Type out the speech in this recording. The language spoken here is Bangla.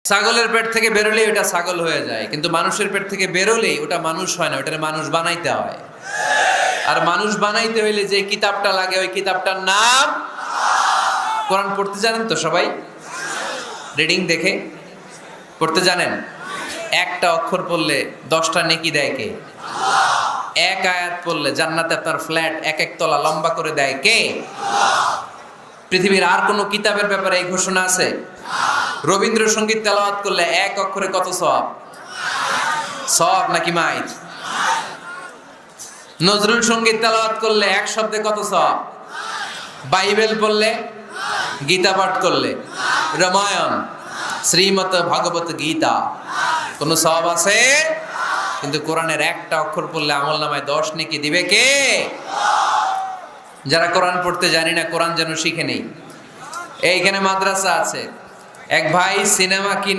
ছাগলের পেট থেকে বেরোলেই ওটা ছাগল হয়ে যায়, কিন্তু মানুষের পেট থেকে বেরোলেই ওটা মানুষ হয় না, ওটার মানুষ বানাইতে হয়। আর মানুষ বানাইতে হইলে যে কিতাবটা লাগে ওই কিতাবটার নাম কোরআন। পড়তে জানেন তো সবাই? রিডিং দেখে পড়তে জানেন? একটা অক্ষর পড়লে 10টা নেকি দেয় কে? এক আয়াত পড়লে জান্নাতে আপনার ফ্ল্যাট এক এক তলা লম্বা করে দেয় কে? পৃথিবীর আর কোনো কিতাবের ব্যাপারে এই ঘোষণা আছে? রবীন্দ্রসঙ্গীত তেলাওয়াত করলে এক অক্ষরে কত সওয়াব? সওয়াব নাকি মাইর? নজরুল সঙ্গীত তেলাওয়াত করলে এক শব্দে কত সওয়াব? বাইবেল পড়লে, গীতা পাঠ করলে, রামায়ণ, শ্রীমৎ ভাগবত গীতা, কোনো সওয়াব আছে? কিন্তু কোরআনের একটা অক্ষর পড়লে আমলনামায় 10 নেকি দিবে কে? যারা কোরআন পড়তে জানি না, কোরআন যেন শিখে নেই। এইখানে মাদ্রাসা আছে। এক ভাই সিনেমা কিনে